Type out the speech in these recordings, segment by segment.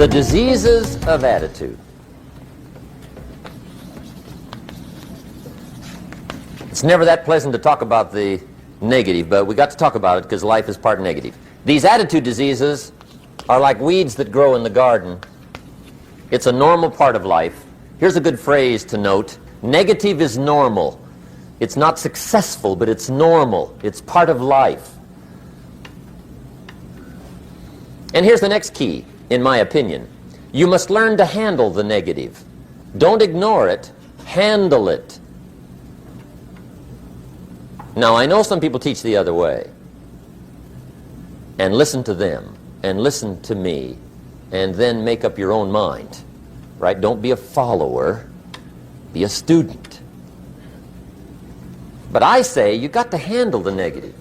The diseases of attitude. It's never that pleasant to talk about the negative, but we got to talk about it because life is part negative. These attitude diseases are like weeds that grow in the garden. It's a normal part of life. Here's a good phrase to note. Negative is normal. It's not successful, but it's normal. It's part of life. And here's the next key, in my opinion. You must learn to handle the negative. Don't ignore it. Handle it. Now, I know some people teach the other way. And listen to them. And listen to me. And then make up your own mind. Right? Don't be a follower. Be a student. But I say you got to handle the negative.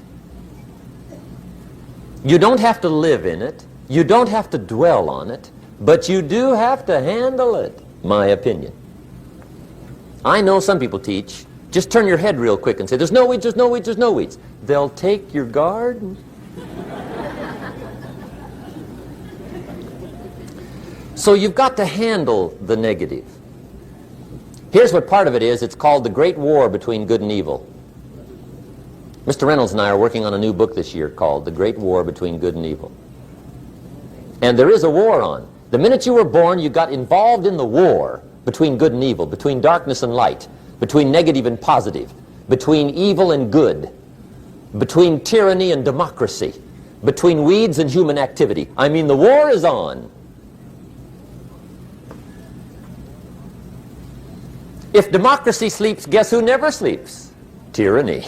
You don't have to live in it. You don't have to dwell on it. But you do have to handle it, my opinion. I know some people teach, just turn your head real quick and say, there's no weeds, there's no weeds, there's no weeds. They'll take your garden. So you've got to handle the negative. Here's what part of it is. It's called the Great War Between Good and Evil. Mr. Reynolds and I are working on a new book this year called The Great War Between Good and Evil. And there is a war on. The minute you were born, you got involved in the war between good and evil, between darkness and light, between negative and positive, between evil and good, between tyranny and democracy, between weeds and human activity. I mean, the war is on. If democracy sleeps, guess who never sleeps? Tyranny.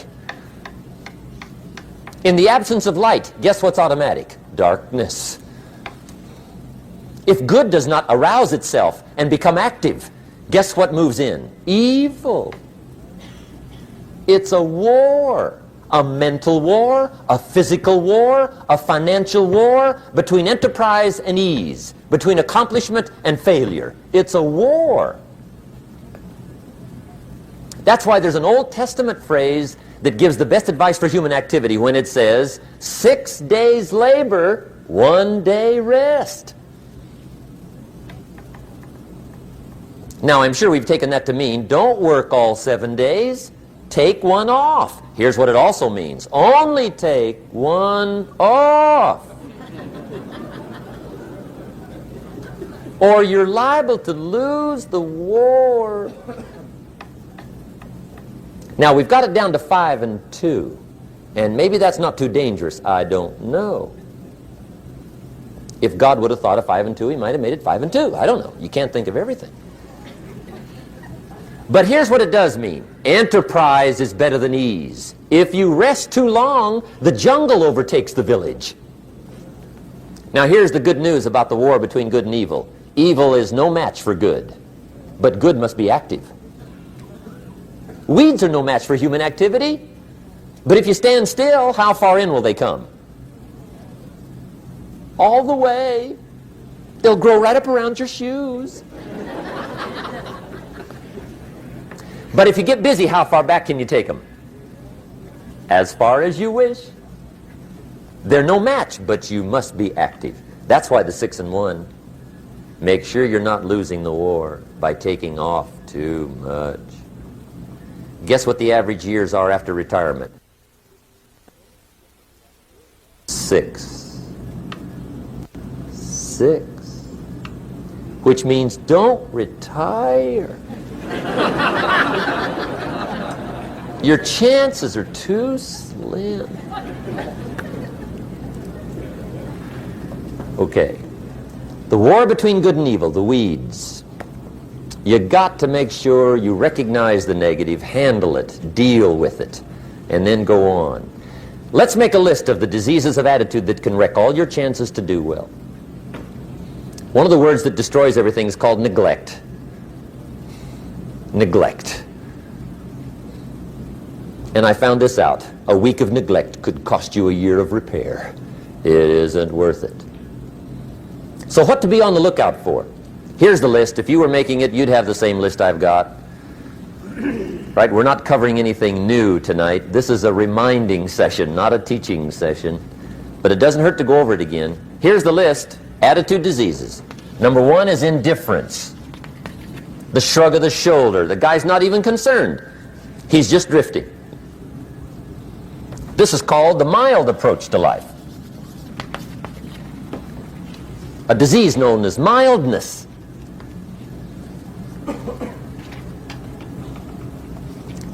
In the absence of light, guess what's automatic? Darkness. If good does not arouse itself and become active, guess what moves in? Evil. It's a war. A mental war, a physical war, a financial war, between enterprise and ease, between accomplishment and failure. It's a war. That's why there's an Old Testament phrase that gives the best advice for human activity when it says, 6 days labor, 1 day rest. Now, I'm sure we've taken that to mean, don't work all 7 days, take one off. Here's what it also means, only take one off. Or you're liable to lose the war. Now, we've got it down to 5 and 2, and maybe that's not too dangerous, I don't know. If God would have thought of 5 and 2, he might have made it 5 and 2, I don't know. You can't think of everything. But here's what it does mean. Enterprise is better than ease. If you rest too long, the jungle overtakes the village. Now here's the good news about the war between good and evil. Evil is no match for good, but good must be active. Weeds are no match for human activity, but if you stand still, how far in will they come? All the way. They'll grow right up around your shoes. But if you get busy, how far back can you take them? As far as you wish. They're no match, but you must be active. That's why the 6 and 1. Make sure you're not losing the war by taking off too much. Guess what the average years are after retirement? 6. 6. Which means don't retire. Your chances are too slim. Okay. The war between good and evil, the weeds. You got to make sure you recognize the negative, handle it, deal with it, and then go on. Let's make a list of the diseases of attitude that can wreck all your chances to do well. One of the words that destroys everything is called neglect. Neglect. And I found this out. A week of neglect could cost you a year of repair. It isn't worth it. So what to be on the lookout for? Here's the list. If you were making it, you'd have the same list I've got. Right? We're not covering anything new tonight. This is a reminding session, not a teaching session. But it doesn't hurt to go over it again. Here's the list. Attitude diseases. Number one is indifference. The shrug of the shoulder. The guy's not even concerned. He's just drifting. This is called the mild approach to life. A disease known as mildness.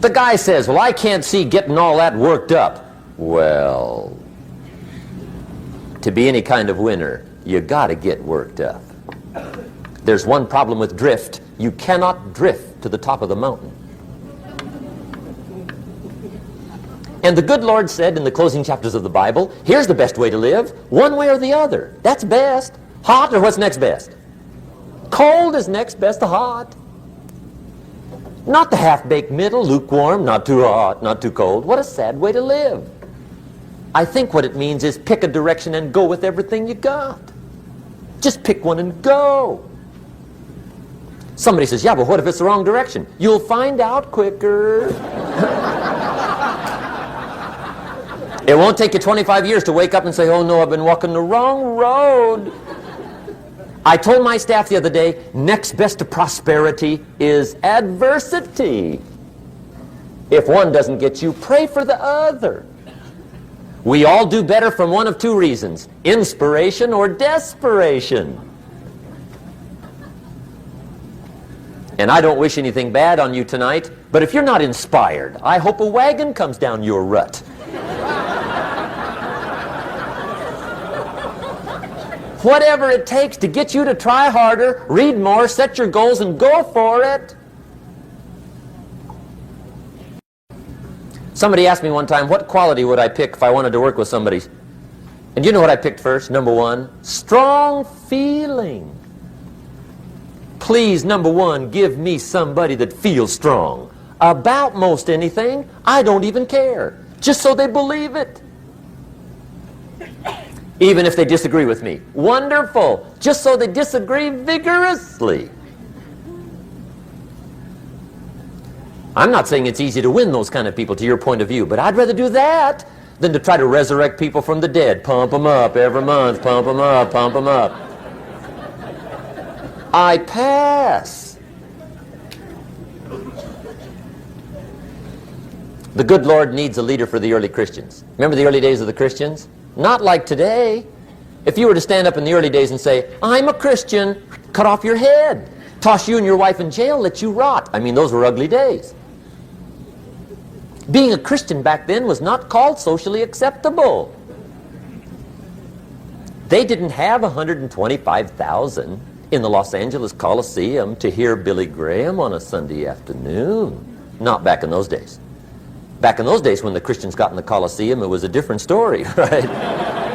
The guy says, well, I can't see getting all that worked up. Well, to be any kind of winner, you got to get worked up. There's one problem with drift. You cannot drift to the top of the mountain. And the good Lord said in the closing chapters of the Bible, here's the best way to live, one way or the other. That's best. Hot or what's next best? Cold is next best to hot. Not the half-baked middle, lukewarm, not too hot, not too cold. What a sad way to live. I think what it means is pick a direction and go with everything you got. Just pick one and go. Somebody says, yeah, but what if it's the wrong direction? You'll find out quicker. It won't take you 25 years to wake up and say, oh no, I've been walking the wrong road. I told my staff the other day, next best to prosperity is adversity. If one doesn't get you, pray for the other. We all do better from one of two reasons, inspiration or desperation. And I don't wish anything bad on you tonight, but if you're not inspired, I hope a wagon comes down your rut. Whatever it takes to get you to try harder, read more, set your goals, and go for it. Somebody asked me one time, what quality would I pick if I wanted to work with somebody? And you know what I picked first? Number one, strong feeling. Please, number one, give me somebody that feels strong. About most anything, I don't even care. Just so they believe it. Even if they disagree with me. Wonderful. Just so they disagree vigorously. I'm not saying it's easy to win those kind of people to your point of view, but I'd rather do that than to try to resurrect people from the dead. Pump them up every month. Pump them up, pump them up. I pass. The good Lord needs a leader for the early Christians. Remember the early days of the Christians? Not like today. If you were to stand up in the early days and say, I'm a Christian, cut off your head, toss you and your wife in jail, let you rot. I mean, those were ugly days. Being a Christian back then was not called socially acceptable. They didn't have 125,000 in the Los Angeles Coliseum to hear Billy Graham on a Sunday afternoon. Not back in those days. Back in those days when the Christians got in the Coliseum, it was a different story, right?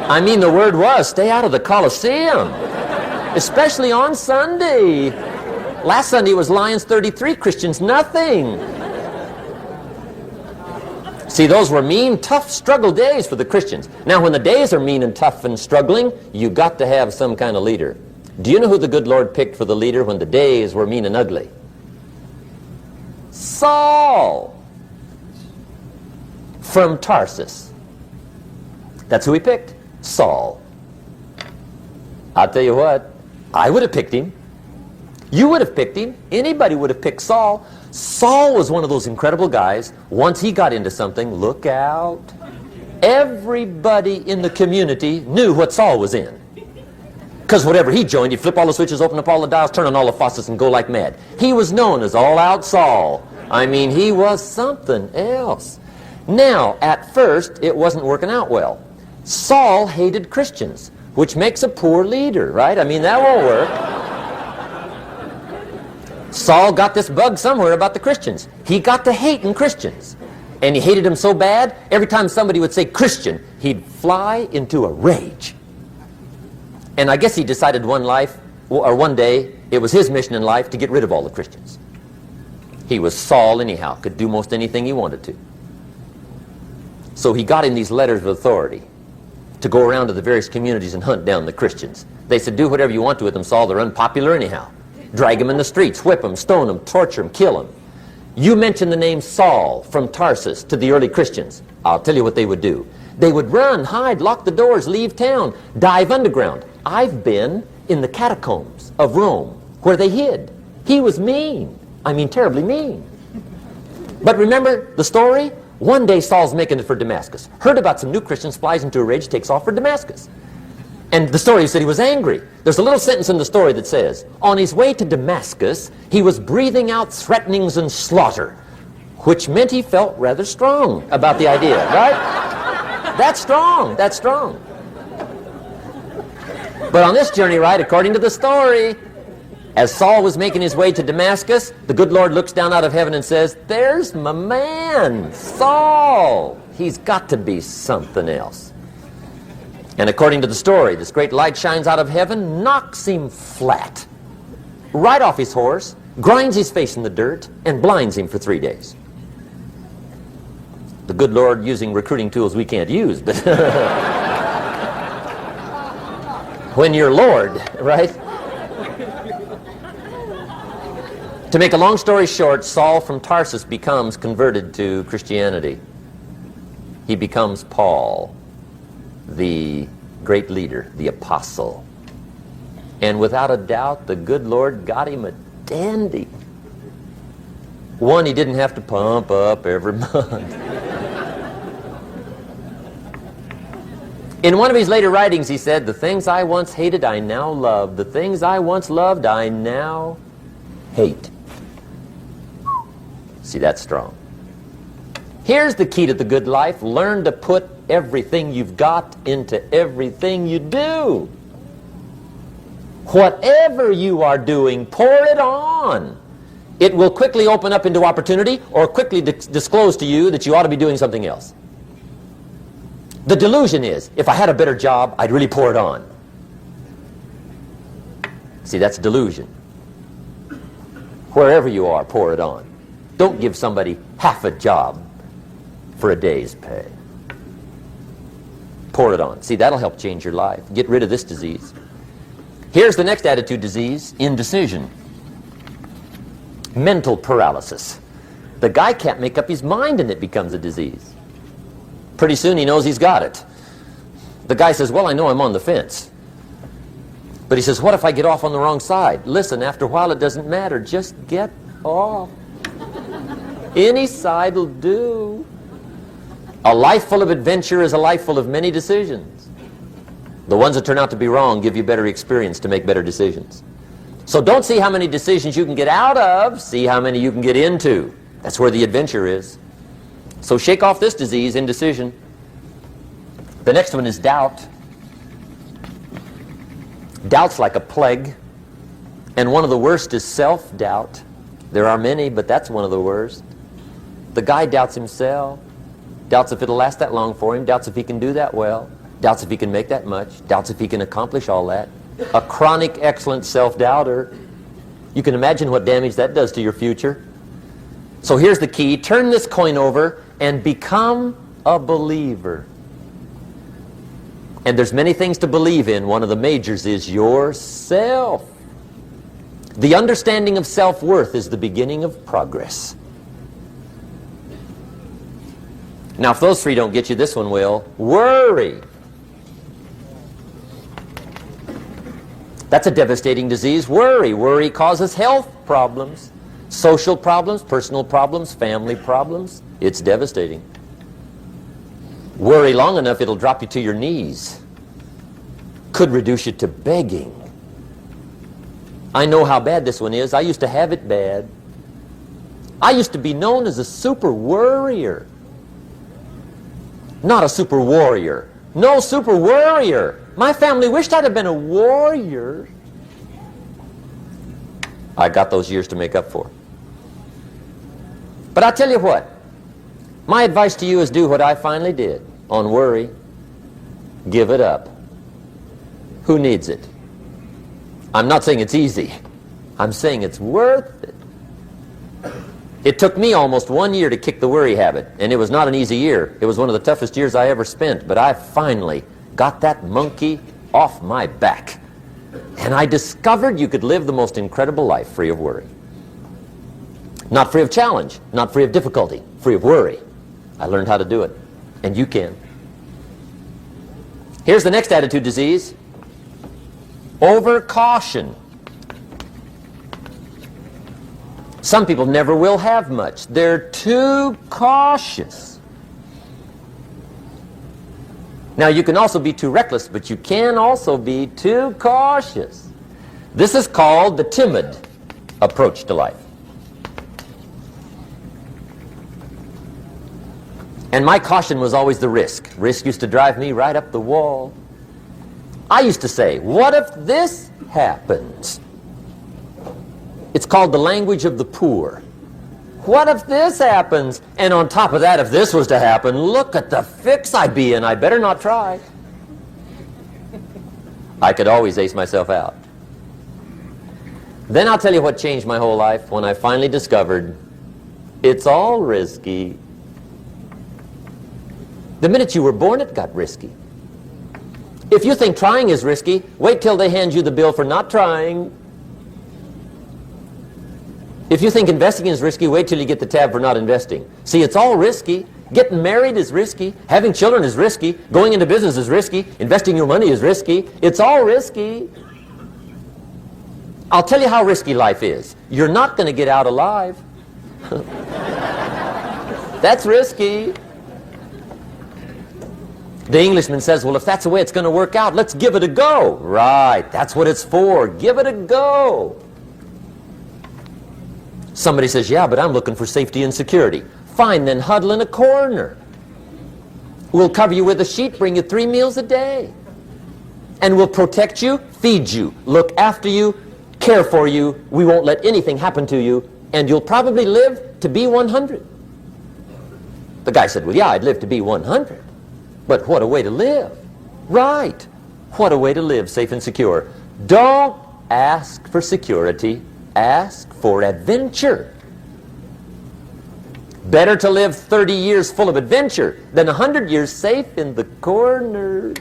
I mean, the word was, stay out of the Coliseum, especially on Sunday. Last Sunday was Lions 33, Christians nothing. See, those were mean, tough struggle days for the Christians. Now, when the days are mean and tough and struggling, you got to have some kind of leader. Do you know who the good Lord picked for the leader when the days were mean and ugly? Saul. From Tarsus. That's who he picked, Saul. I'll tell you what, I would have picked him. You would have picked him. Anybody would have picked Saul. Saul was one of those incredible guys. Once he got into something, look out. Everybody in the community knew what Saul was in. Because whatever he joined, he'd flip all the switches, open up all the dials, turn on all the faucets, and go like mad. He was known as All-Out Saul. I mean, he was something else. Now, at first, it wasn't working out well. Saul hated Christians, which makes a poor leader, right? I mean, that won't work. Saul got this bug somewhere about the Christians. He got to hating Christians. And he hated them so bad, every time somebody would say Christian, he'd fly into a rage. And I guess he decided one day, it was his mission in life to get rid of all the Christians. He was Saul anyhow, could do most anything he wanted to. So he got in these letters of authority to go around to the various communities and hunt down the Christians. They said, do whatever you want to with them, Saul. They're unpopular anyhow. Drag them in the streets, whip them, stone them, torture them, kill them. You mention the name Saul from Tarsus to the early Christians. I'll tell you what they would do. They would run, hide, lock the doors, leave town, dive underground. I've been in the catacombs of Rome, where they hid. He was mean. I mean, terribly mean. But remember the story? One day Saul's making it for Damascus. Heard about some new Christians, flies into a rage, takes off for Damascus. And the story said he was angry. There's a little sentence in the story that says, on his way to Damascus, he was breathing out threatenings and slaughter, which meant he felt rather strong about the idea, right? That's strong. That's strong. But on this journey, right, according to the story, as Saul was making his way to Damascus, the good Lord looks down out of heaven and says, there's my man, Saul. He's got to be something else. And according to the story, this great light shines out of heaven, knocks him flat, right off his horse, grinds his face in the dirt, and blinds him for 3 days. The good Lord using recruiting tools we can't use, but when you're Lord, right? To make a long story short, Saul from Tarsus becomes converted to Christianity. He becomes Paul, the great leader, the apostle. And without a doubt, the good Lord got him a dandy. One he didn't have to pump up every month. In one of his later writings, he said, the things I once hated, I now love. The things I once loved, I now hate. See, that's strong. Here's the key to the good life. Learn to put everything you've got into everything you do. Whatever you are doing, pour it on. It will quickly open up into opportunity or quickly disclose to you that you ought to be doing something else. The delusion is, if I had a better job, I'd really pour it on. See, that's delusion. Wherever you are, pour it on. Don't give somebody half a job for a day's pay. Pour it on. See, that'll help change your life. Get rid of this disease. Here's the next attitude disease, indecision. Mental paralysis. The guy can't make up his mind and it becomes a disease. Pretty soon he knows he's got it. The guy says, well, I know I'm on the fence. But he says, what if I get off on the wrong side? Listen, after a while it doesn't matter. Just get off. Any side will do. A life full of adventure is a life full of many decisions. The ones that turn out to be wrong give you better experience to make better decisions. So don't see how many decisions you can get out of, see how many you can get into. That's where the adventure is. So shake off this disease, indecision. The next one is doubt. Doubt's like a plague. And one of the worst is self-doubt. There are many, but that's one of the worst. The guy doubts himself. Doubts if it'll last that long for him. Doubts if he can do that well. Doubts if he can make that much. Doubts if he can accomplish all that. A chronic, excellent self-doubter. You can imagine what damage that does to your future. So here's the key. Turn this coin over and become a believer. And there's many things to believe in. One of the majors is yourself. The understanding of self-worth is the beginning of progress. Now, if those three don't get you, this one will. Worry. That's a devastating disease. Worry. Worry causes health problems, social problems, personal problems, family problems. It's devastating. Worry long enough, it'll drop you to your knees. Could reduce you to begging. I know how bad this one is. I used to have it bad. I used to be known as a super worrier. Not a super warrior. No, super worrier. My family wished I'd have been a warrior. I got those years to make up for. But I'll tell you what. My advice to you is do what I finally did on worry. Give it up. Who needs it? I'm not saying it's easy. I'm saying it's worth it. It took me almost 1 year to kick the worry habit, and it was not an easy year. It was one of the toughest years I ever spent, but I finally got that monkey off my back. And I discovered you could live the most incredible life free of worry. Not free of challenge, not free of difficulty, free of worry. I learned how to do it, and you can. Here's the next attitude disease. Over-caution. Some people never will have much. They're too cautious. Now, you can also be too reckless, but you can also be too cautious. This is called the timid approach to life. And my caution was always the risk. Risk used to drive me right up the wall. I used to say, what if this happens? It's called the language of the poor. What if this happens? And on top of that, if this was to happen, look at the fix I'd be in. I better not try. I could always ace myself out. Then I'll tell you what changed my whole life when I finally discovered it's all risky. The minute you were born, it got risky. If you think trying is risky, wait till they hand you the bill for not trying. If you think investing is risky, wait till you get the tab for not investing. See, it's all risky. Getting married is risky. Having children is risky. Going into business is risky. Investing your money is risky. It's all risky. I'll tell you how risky life is. You're not going to get out alive. That's risky. The Englishman says, well, if that's the way it's going to work out, let's give it a go. Right, that's what it's for. Give it a go. Somebody says, yeah, but I'm looking for safety and security. Fine, then huddle in a corner. We'll cover you with a sheet, bring you 3 meals a day. And we'll protect you, feed you, look after you, care for you. We won't let anything happen to you, and you'll probably live to be 100. The guy said, well, yeah, I'd live to be 100. But what a way to live. Right. What a way to live, safe and secure. Don't ask for security. Ask for adventure. Better to live 30 years full of adventure than 100 years safe in the corner.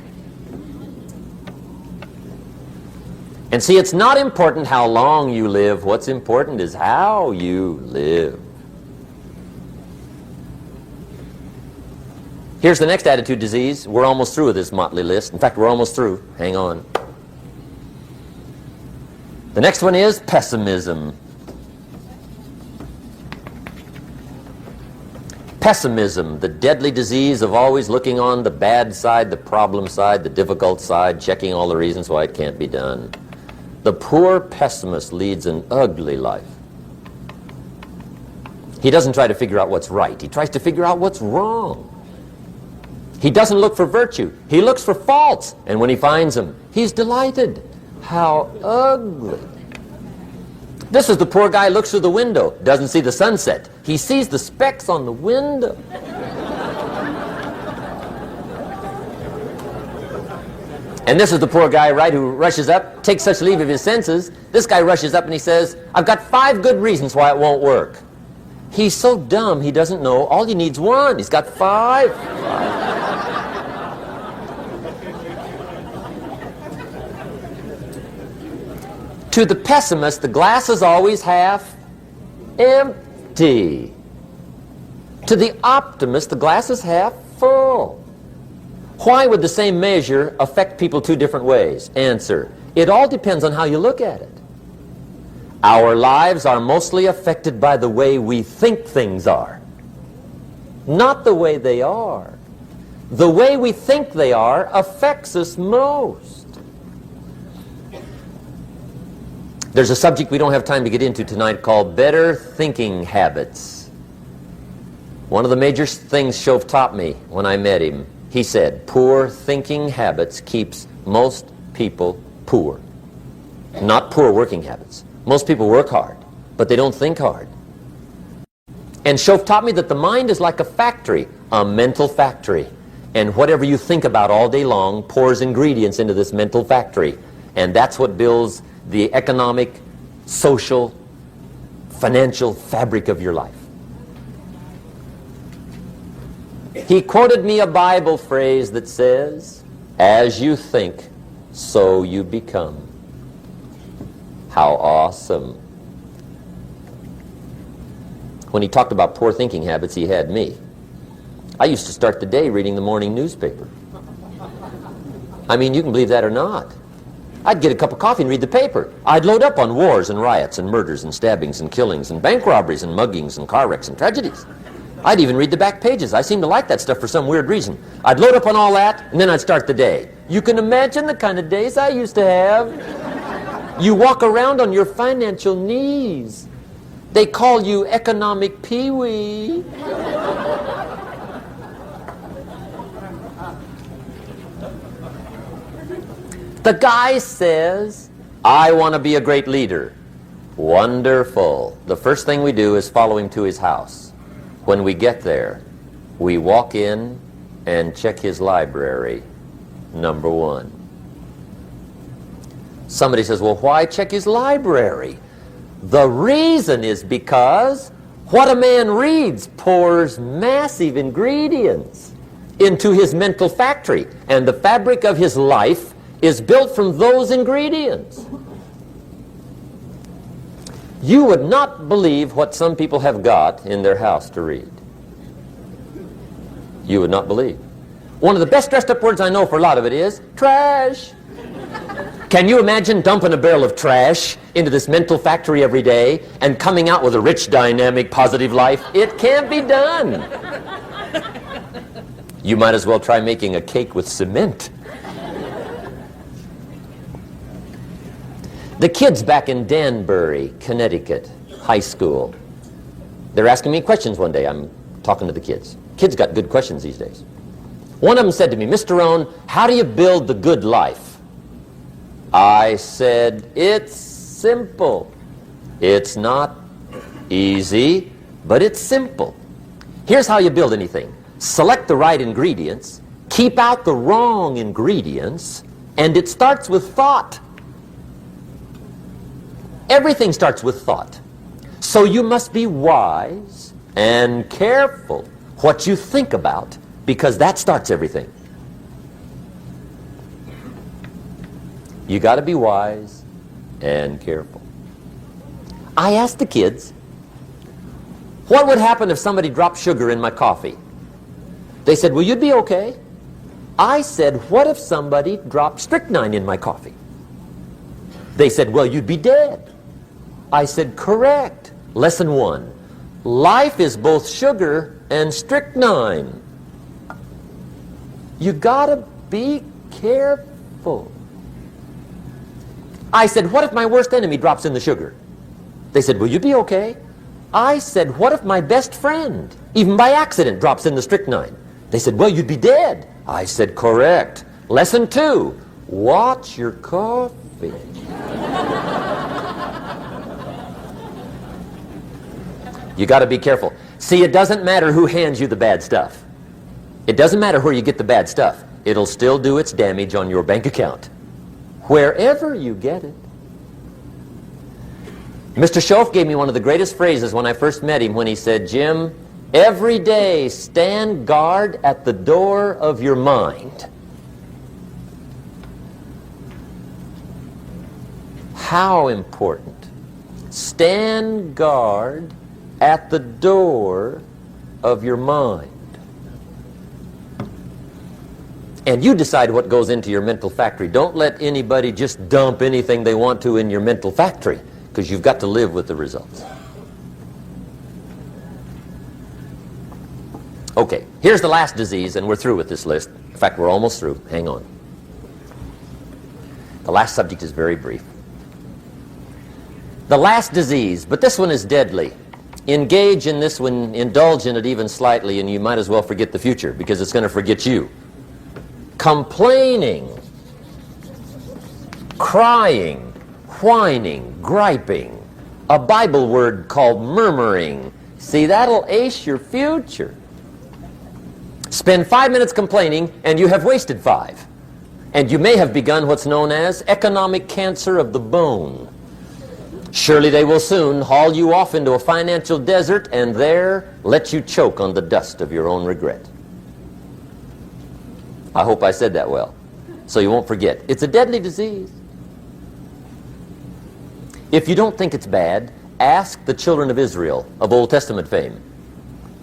And see, it's not important how long you live. What's important is how you live. Here's the next attitude disease. We're almost through with this motley list. In fact, we're almost through. Hang on. The next one is pessimism. Pessimism, the deadly disease of always looking on the bad side, the problem side, the difficult side, checking all the reasons why it can't be done. The poor pessimist leads an ugly life. He doesn't try to figure out what's right. He tries to figure out what's wrong. He doesn't look for virtue. He looks for faults. And when he finds them, he's delighted. How ugly. This is the poor guy who looks through the window, doesn't see the sunset. He sees the specks on the window. And this is the poor guy, right, who rushes up, takes such leave of his senses. This guy rushes up and he says, I've got 5 good reasons why it won't work. He's so dumb he doesn't know all he needs 1. He's got 5. To the pessimist, the glass is always half empty. To the optimist, the glass is half full. Why would the same measure affect people 2 different ways? Answer, it all depends on how you look at it. Our lives are mostly affected by the way we think things are, not the way they are. The way we think they are affects us most. There's a subject we don't have time to get into tonight called better thinking habits. One of the major things Shove taught me when I met him, he said, poor thinking habits keeps most people poor. Not poor working habits. Most people work hard, but they don't think hard. And Shove taught me that the mind is like a factory, a mental factory. And whatever you think about all day long pours ingredients into this mental factory. And that's what builds the economic, social, financial fabric of your life. He quoted me a Bible phrase that says, as you think, so you become. How awesome. When he talked about poor thinking habits, he had me. I used to start the day reading the morning newspaper. I mean, you can believe that or not. I'd get a cup of coffee and read the paper. I'd load up on wars and riots and murders and stabbings and killings and bank robberies and muggings and car wrecks and tragedies. I'd even read the back pages. I seem to like that stuff for some weird reason. I'd load up on all that, and then I'd start the day. You can imagine the kind of days I used to have. You walk around on your financial knees. They call you economic peewee. The guy says, I want to be a great leader. Wonderful. The first thing we do is follow him to his house. When we get there, we walk in and check his library, number one. Somebody says, well, why check his library? The reason is because what a man reads pours massive ingredients into his mental factory, and the fabric of his life is built from those ingredients. You would not believe what some people have got in their house to read. You would not believe. One of the best dressed up words I know for a lot of it is trash. Can you imagine dumping a barrel of trash into this mental factory every day and coming out with a rich, dynamic, positive life? It can't be done. You might as well try making a cake with cement. The kids back in Danbury, Connecticut, high school, they're asking me questions one day. I'm talking to the kids. Kids got good questions these days. One of them said to me, Mr. Rohn, how do you build the good life? I said, it's simple. It's not easy, but it's simple. Here's how you build anything. Select the right ingredients, keep out the wrong ingredients, and it starts with thought. Everything starts with thought. So you must be wise and careful what you think about, because that starts everything. You got to be wise and careful. I asked the kids, what would happen if somebody dropped sugar in my coffee? They said, well, you'd be okay. I said, what if somebody dropped strychnine in my coffee? They said, well, you'd be dead. I said, correct. Lesson one. Life is both sugar and strychnine. You gotta be careful. I said, what if my worst enemy drops in the sugar? They said, will you be okay? I said, what if my best friend, even by accident, drops in the strychnine? They said, well, you'd be dead. I said, correct. Lesson two. Watch your coffee. You got to be careful. See, it doesn't matter who hands you the bad stuff. It doesn't matter where you get the bad stuff. It'll still do its damage on your bank account, wherever you get it. Mr. Schoaf gave me one of the greatest phrases when I first met him when he said, Jim, every day stand guard at the door of your mind. How important. Stand guard at the door of your mind. And you decide what goes into your mental factory. Don't let anybody just dump anything they want to in your mental factory, because you've got to live with the results. Okay, here's the last disease, and we're through with this list. In fact, we're almost through. Hang on. The last subject is very brief. The last disease, but this one is deadly. Engage in this one, indulge in it even slightly, and you might as well forget the future, because it's going to forget you. Complaining, crying, whining, griping, a Bible word called murmuring. See, that'll ace your future. Spend 5 minutes complaining, and you have wasted 5. And you may have begun what's known as economic cancer of the bone. Surely they will soon haul you off into a financial desert and there let you choke on the dust of your own regret. I hope I said that well, so you won't forget. It's a deadly disease. If you don't think it's bad, ask the children of Israel of Old Testament fame.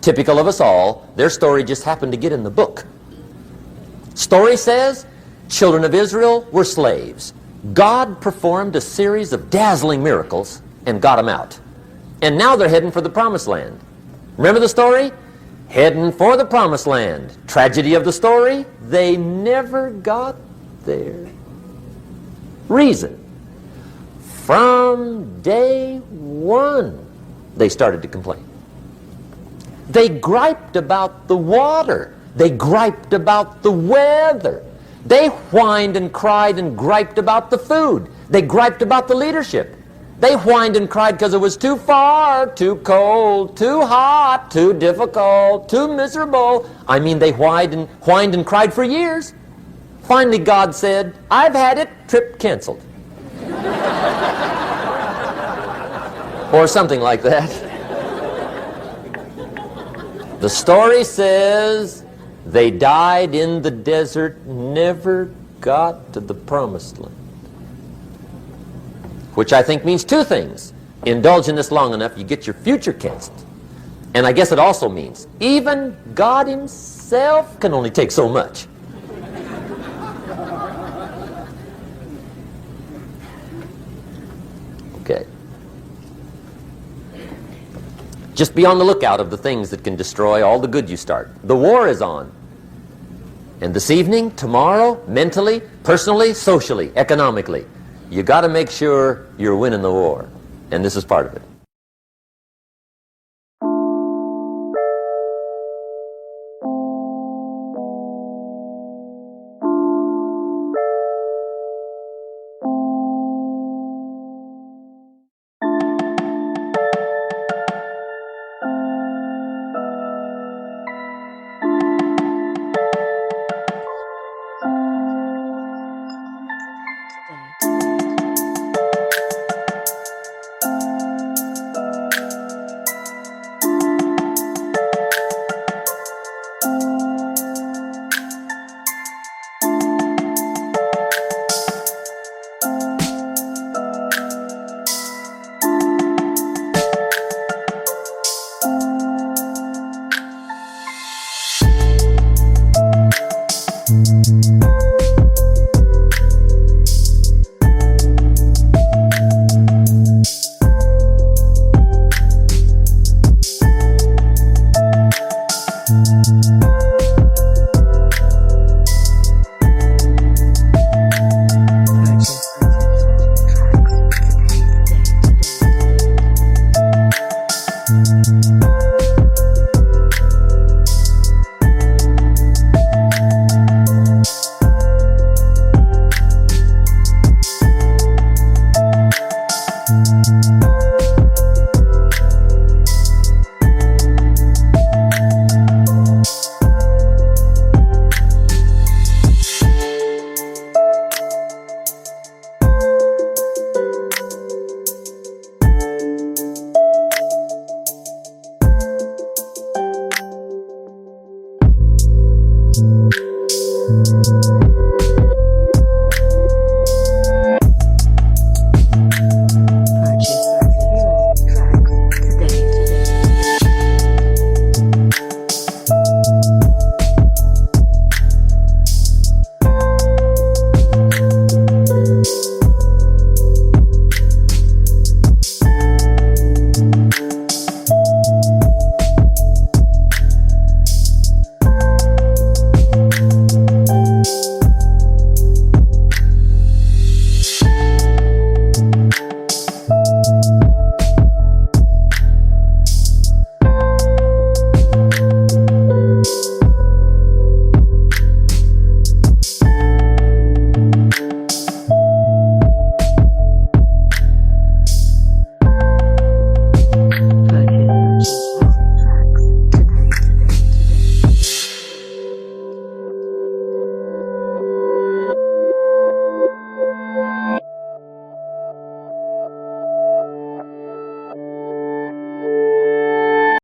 Typical of us all, their story just happened to get in the book. Story says, children of Israel were slaves. God performed a series of dazzling miracles and got them out. And now they're heading for the promised land. Remember the story? Heading for the promised land. Tragedy of the story, they never got there. Reason. From day one, they started to complain. They griped about the water. They griped about the weather. They whined and cried and griped about the food. They griped about the leadership. They whined and cried because it was too far, too cold, too hot, too difficult, too miserable. I mean, they whined and cried for years. Finally, God said, "I've had it, trip canceled." Or something like that. The story says they died in the desert, never got to the promised land. Which I think means two things. Indulge in this long enough, you get your future canceled. And I guess it also means even God himself can only take so much. Okay. Just be on the lookout of the things that can destroy all the good you start. The war is on. And this evening, tomorrow, mentally, personally, socially, economically, you got to make sure you're winning the war. And this is part of it.